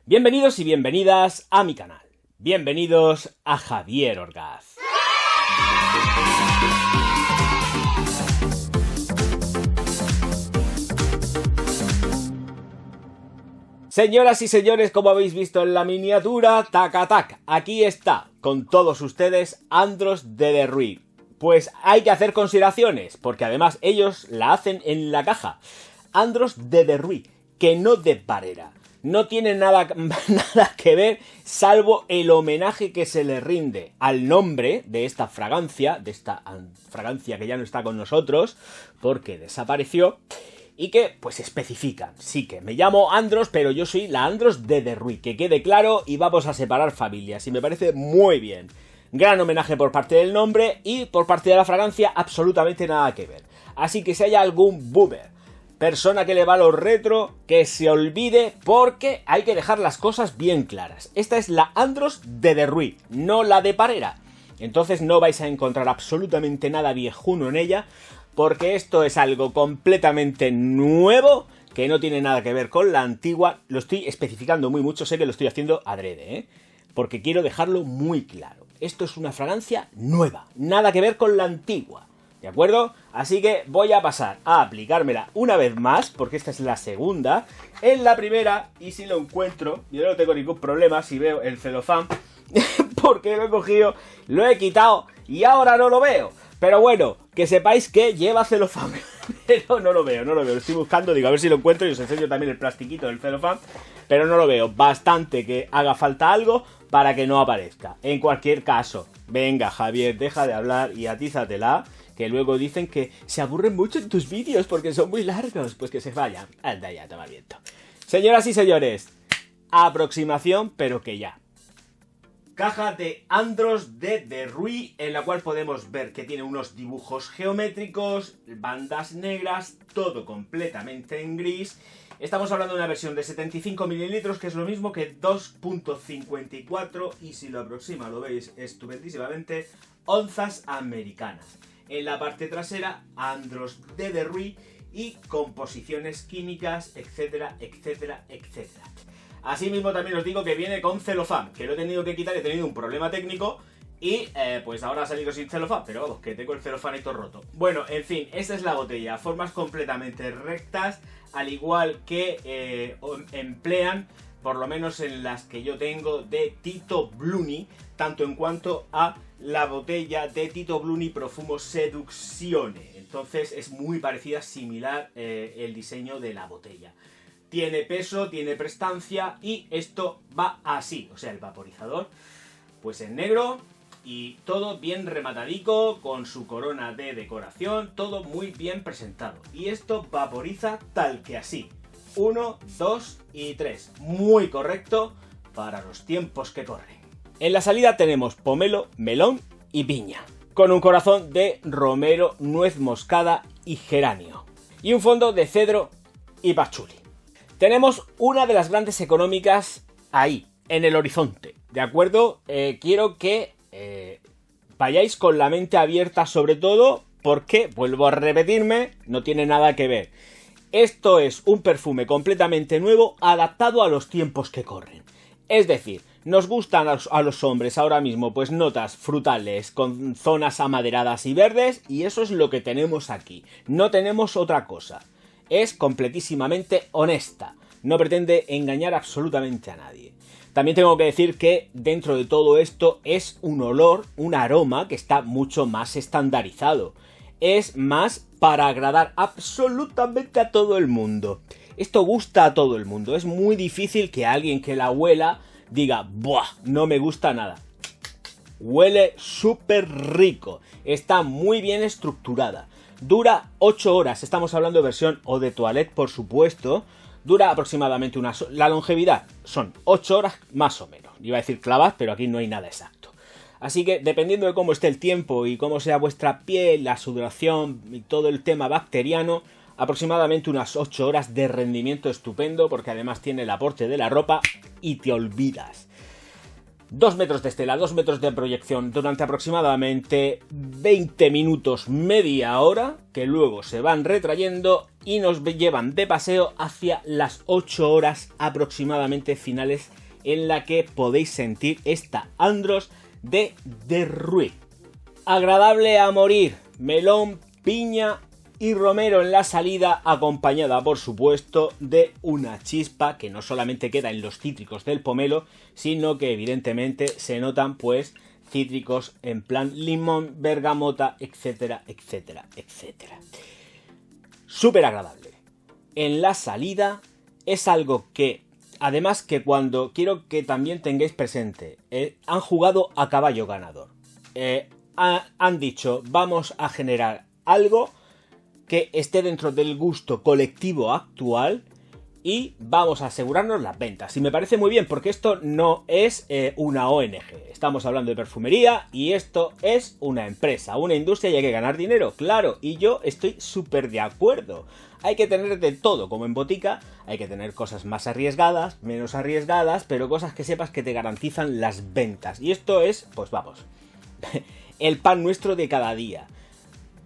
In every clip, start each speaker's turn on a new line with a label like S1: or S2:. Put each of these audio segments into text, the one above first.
S1: Bienvenidos y bienvenidas a mi canal. Bienvenidos a Javier Orgaz. Señoras y señores, como habéis visto en la miniatura, tac, aquí está, con todos ustedes, Andros de Derruy. Pues hay que hacer consideraciones, porque además ellos la hacen en la caja. Andros de Derruy, que no de Parera. No tiene nada que ver, salvo el homenaje que se le rinde al nombre de esta fragancia que ya no está con nosotros, porque desapareció. Y que, pues, especifican. Sí que me llamo Andros, pero yo soy la Andros de Derruy. Que quede claro y vamos a separar familias. Y me parece muy bien. Gran homenaje por parte del nombre y por parte de la fragancia absolutamente nada que ver. Así que si hay algún boomer, persona que le va a lo retro, que se olvide porque hay que dejar las cosas bien claras. Esta es la Andros de Derruy, no la de Parera. Entonces no vais a encontrar absolutamente nada viejuno en ella, porque esto es algo completamente nuevo, que no tiene nada que ver con la antigua. Lo estoy especificando muy mucho, sé que lo estoy haciendo adrede, porque quiero dejarlo muy claro. Esto es una fragancia nueva, nada que ver con la antigua, ¿de acuerdo? Así que voy a pasar a aplicármela una vez más, porque esta es la segunda. En la primera, y si lo encuentro, yo no tengo ningún problema si veo el celofán, porque lo he cogido, lo he quitado y ahora no lo veo. Pero bueno, que sepáis que lleva celofán. Pero no lo veo. Lo estoy buscando, digo, a ver si lo encuentro y os enseño también el plastiquito del celofán. Pero no lo veo. Bastante que haga falta algo para que no aparezca. En cualquier caso, venga, Javier, deja de hablar y atízatela. Que luego dicen que se aburren mucho en tus vídeos porque son muy largos. Pues que se vayan. Anda ya, toma viento. Señoras y señores, aproximación, pero que ya. Caja de Andros de Derruy, en la cual podemos ver que tiene unos dibujos geométricos, bandas negras, todo completamente en gris. Estamos hablando de una versión de 75 mililitros, que es lo mismo que 2.54, y si lo aproxima lo veis estupendísimamente, onzas americanas. En la parte trasera, Andros de Derruy y composiciones químicas, etcétera, etcétera, etcétera. Asimismo también os digo que viene con celofán, que lo he tenido que quitar, he tenido un problema técnico y pues ahora ha salido sin celofán, pero vamos, que tengo el celofán todo roto. Bueno, en fin, esta es la botella, formas completamente rectas, al igual que emplean, por lo menos en las que yo tengo, de Tito Bluni, tanto en cuanto a la botella de Tito Bluni Profumo Seduzione. Entonces es muy parecida, similar el diseño de la botella. Tiene peso, tiene prestancia y esto va así. O sea, el vaporizador pues en negro y todo bien rematadico con su corona de decoración. Todo muy bien presentado. Y esto vaporiza tal que así. 1, 2 y 3. Muy correcto para los tiempos que corren. En la salida tenemos pomelo, melón y piña. Con un corazón de romero, nuez moscada y geranio. Y un fondo de cedro y pachuli. Tenemos una de las grandes económicas ahí, en el horizonte, ¿de acuerdo? Quiero que vayáis con la mente abierta sobre todo porque, vuelvo a repetirme, no tiene nada que ver. Esto es un perfume completamente nuevo adaptado a los tiempos que corren. Es decir, nos gustan a los hombres ahora mismo pues notas frutales con zonas amaderadas y verdes y eso es lo que tenemos aquí. No tenemos otra cosa. Es completísimamente honesta, no pretende engañar absolutamente a nadie. También tengo que decir que dentro de todo esto es un olor, un aroma que está mucho más estandarizado. Es más para agradar absolutamente a todo el mundo. Esto gusta a todo el mundo, es muy difícil que alguien que la huela diga, ¡buah! No me gusta nada. Huele súper rico, está muy bien estructurada. Dura 8 horas, estamos hablando de versión eau de toilette, por supuesto. Dura aproximadamente la longevidad son 8 horas más o menos. Iba a decir clavas, pero aquí no hay nada exacto. Así que dependiendo de cómo esté el tiempo y cómo sea vuestra piel, la sudoración y todo el tema bacteriano, aproximadamente unas 8 horas de rendimiento estupendo, porque además tiene el aporte de la ropa y te olvidas. 2 metros de estela, 2 metros de proyección durante aproximadamente 20 minutos, media hora, que luego se van retrayendo y nos llevan de paseo hacia las 8 horas aproximadamente finales, en la que podéis sentir esta Andros de Derruit. Agradable a morir, melón, piña y romero en la salida, acompañada por supuesto de una chispa que no solamente queda en los cítricos del pomelo, sino que evidentemente se notan pues cítricos en plan limón, bergamota, etcétera, etcétera, etcétera. Súper agradable. En la salida es algo que, además, que cuando quiero que también tengáis presente, han jugado a caballo ganador. Han dicho, vamos a generar algo que esté dentro del gusto colectivo actual y vamos a asegurarnos las ventas. Y me parece muy bien, porque esto no es una ONG. Estamos hablando de perfumería y esto es una empresa, una industria, y hay que ganar dinero, claro. Y yo estoy súper de acuerdo. Hay que tener de todo, como en botica. Hay que tener cosas más arriesgadas, menos arriesgadas, pero cosas que sepas que te garantizan las ventas. Y esto es, pues vamos, el pan nuestro de cada día.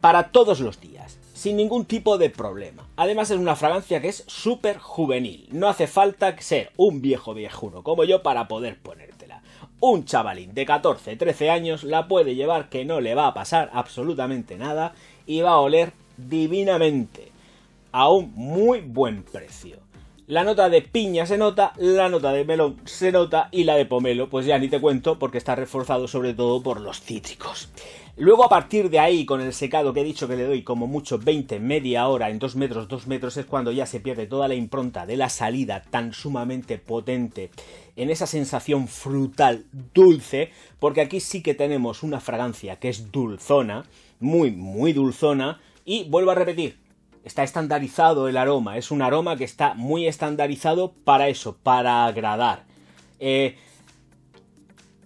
S1: Para todos los días, sin ningún tipo de problema. Además es una fragancia que es súper juvenil. No hace falta ser un viejo viejuno como yo para poder ponértela. Un chavalín de 14, 13 años la puede llevar, que no le va a pasar absolutamente nada y va a oler divinamente. A un muy buen precio. La nota de piña se nota, la nota de melón se nota y la de pomelo pues ya ni te cuento, porque está reforzado sobre todo por los cítricos. Luego, a partir de ahí, con el secado que he dicho que le doy como mucho 20, media hora en 2 metros, es cuando ya se pierde toda la impronta de la salida tan sumamente potente en esa sensación frutal dulce, porque aquí sí que tenemos una fragancia que es dulzona, muy, muy dulzona, y vuelvo a repetir, está estandarizado el aroma, es un aroma que está muy estandarizado para eso, para agradar.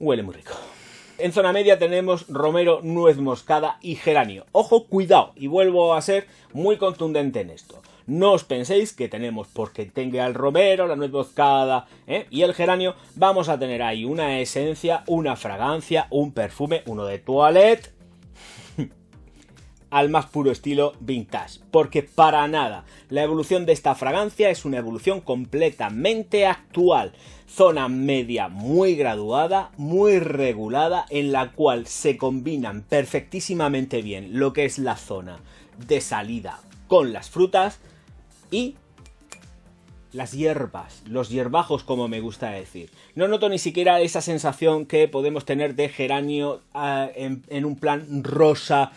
S1: Huele muy rico. En zona media tenemos romero, nuez moscada y geranio. Ojo, cuidado, y vuelvo a ser muy contundente en esto. No os penséis que tenemos, porque tenga el romero, la nuez moscada y el geranio, vamos a tener ahí una esencia, una fragancia, un perfume, uno de toilette, al más puro estilo vintage, porque para nada. La evolución de esta fragancia es una evolución completamente actual. Zona media muy graduada, muy regulada, en la cual se combinan perfectísimamente bien lo que es la zona de salida con las frutas y las hierbas, los hierbajos, como me gusta decir. No noto ni siquiera esa sensación que podemos tener de geranio en un plan rosa,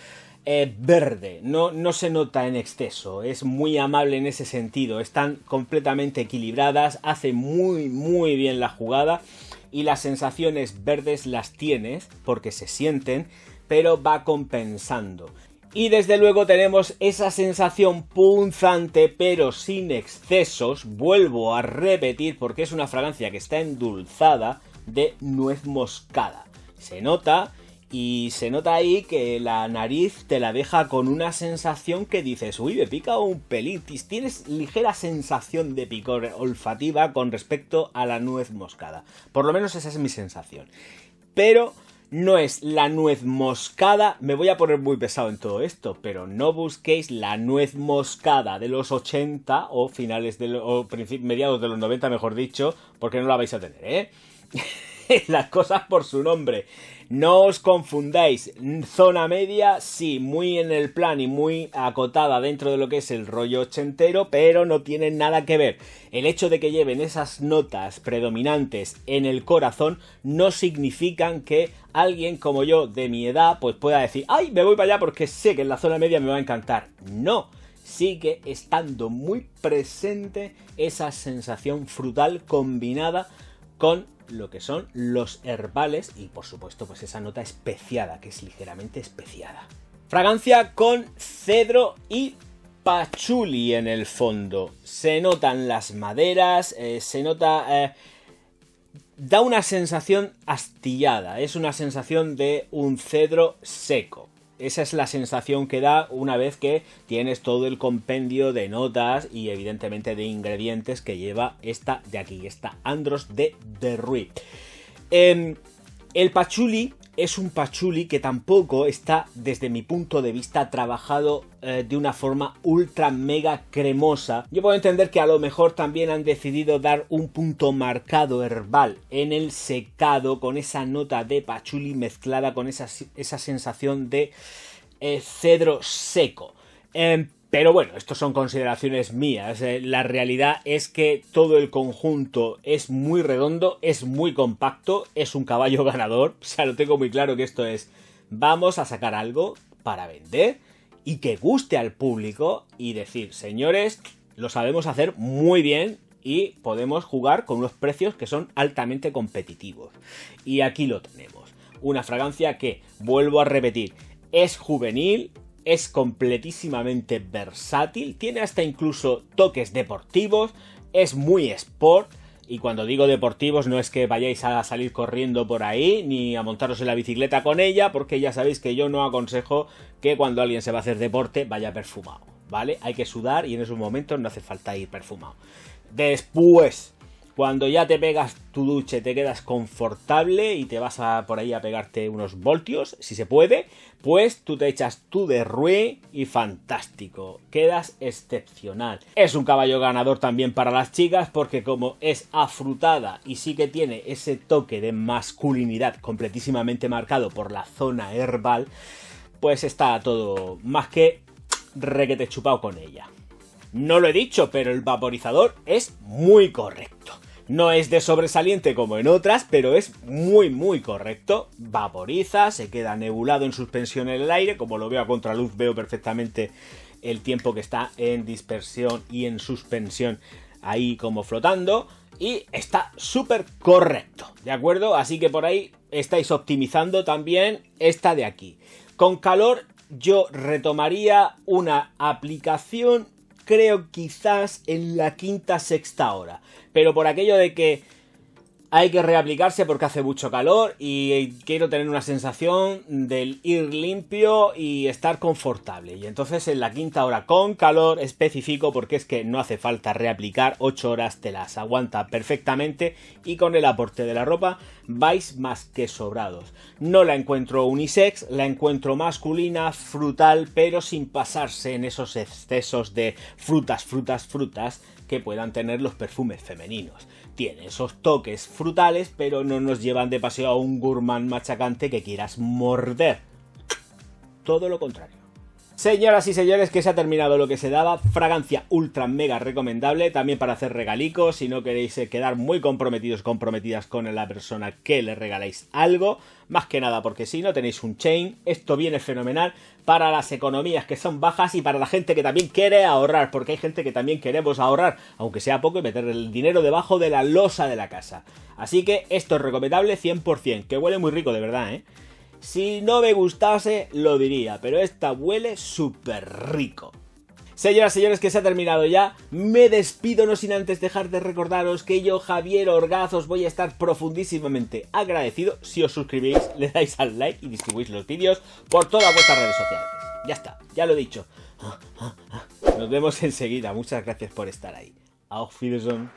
S1: verde. No se nota en exceso, es muy amable en ese sentido, están completamente equilibradas, hace muy muy bien la jugada y las sensaciones verdes las tienes porque se sienten, pero va compensando. Y desde luego tenemos esa sensación punzante pero sin excesos, vuelvo a repetir porque es una fragancia que está endulzada, de nuez moscada. Se nota. Y se nota ahí que la nariz te la deja con una sensación que dices, uy, me pica un pelitis. Tienes ligera sensación de picor olfativa con respecto a la nuez moscada. Por lo menos esa es mi sensación. Pero no es la nuez moscada, me voy a poner muy pesado en todo esto, pero no busquéis la nuez moscada de los 80 o mediados de los 90, mejor dicho, porque no la vais a tener, ¿eh? Las cosas por su nombre. No os confundáis. Zona media, sí, muy en el plan y muy acotada dentro de lo que es el rollo ochentero, pero no tiene nada que ver. El hecho de que lleven esas notas predominantes en el corazón no significan que alguien como yo, de mi edad, pues pueda decir, ¡ay, me voy para allá porque sé que en la zona media me va a encantar! No. Sigue estando muy presente esa sensación frutal combinada con lo que son los herbales y por supuesto pues esa nota especiada, que es ligeramente especiada. Fragancia con cedro y pachuli en el fondo. Se notan las maderas, se nota... da una sensación astillada, es una sensación de un cedro seco. Esa es la sensación que da una vez que tienes todo el compendio de notas y evidentemente de ingredientes que lleva esta de aquí, esta Andros de Derruit. El patchouli es un patchouli que tampoco está, desde mi punto de vista, trabajado de una forma ultra mega cremosa. Yo puedo entender que a lo mejor también han decidido dar un punto marcado herbal en el secado, con esa nota de patchouli mezclada con esa sensación de cedro seco. Pero bueno, esto son consideraciones mías. La realidad es que todo el conjunto es muy redondo, es muy compacto, es un caballo ganador. O sea, lo tengo muy claro que esto es, vamos a sacar algo para vender y que guste al público y decir, señores, lo sabemos hacer muy bien y podemos jugar con unos precios que son altamente competitivos. Y aquí lo tenemos. Una fragancia que, vuelvo a repetir, es juvenil, es completísimamente versátil, tiene hasta incluso toques deportivos, es muy sport, y cuando digo deportivos no es que vayáis a salir corriendo por ahí, ni a montaros en la bicicleta con ella, porque ya sabéis que yo no aconsejo que cuando alguien se va a hacer deporte vaya perfumado, ¿vale? Hay que sudar y en esos momentos no hace falta ir perfumado. Después, cuando ya te pegas tu duche, te quedas confortable y te vas por ahí a pegarte unos voltios, si se puede, pues tú te echas tu de Rui y fantástico, quedas excepcional. Es un caballo ganador también para las chicas porque como es afrutada y sí que tiene ese toque de masculinidad completísimamente marcado por la zona herbal, pues está todo más que requete chupado con ella. No lo he dicho, pero el vaporizador es muy correcto. No es de sobresaliente como en otras, pero es muy correcto. Vaporiza, se queda nebulado en suspensión en el aire. Como lo veo a contraluz, veo perfectamente el tiempo que está en dispersión y en suspensión ahí como flotando. Y está súper correcto, ¿de acuerdo? Así que por ahí estáis optimizando también esta de aquí. Con calor yo retomaría una aplicación, creo quizás en la quinta, sexta hora. Pero por aquello de que hay que reaplicarse porque hace mucho calor y quiero tener una sensación del ir limpio y estar confortable. Y entonces en la quinta hora con calor especifico porque es que no hace falta reaplicar, 8 horas te las aguanta perfectamente y con el aporte de la ropa vais más que sobrados. No la encuentro unisex, la encuentro masculina, frutal, pero sin pasarse en esos excesos de frutas que puedan tener los perfumes femeninos. Tiene esos toques frutales, pero no nos llevan de paseo a un gourmand machacante que quieras morder. Todo lo contrario. Señoras y señores, que se ha terminado lo que se daba. Fragancia ultra mega recomendable, también para hacer regalicos, si no queréis quedar muy comprometidos, comprometidas con la persona que le regaláis algo. Más que nada porque si no tenéis un chain, esto viene fenomenal para las economías que son bajas y para la gente que también quiere ahorrar, porque hay gente que también queremos ahorrar, aunque sea poco, y meter el dinero debajo de la losa de la casa. Así que esto es recomendable 100%, que huele muy rico de verdad, ¿eh? Si no me gustase, lo diría, pero esta huele súper rico. Señoras y señores, que se ha terminado ya. Me despido, no sin antes dejar de recordaros que yo, Javier Orgaz, os voy a estar profundísimamente agradecido si os suscribís, le dais al like y distribuís los vídeos por todas vuestras redes sociales. Ya está, ya lo he dicho. Nos vemos enseguida. Muchas gracias por estar ahí. Auf Wiedersehen.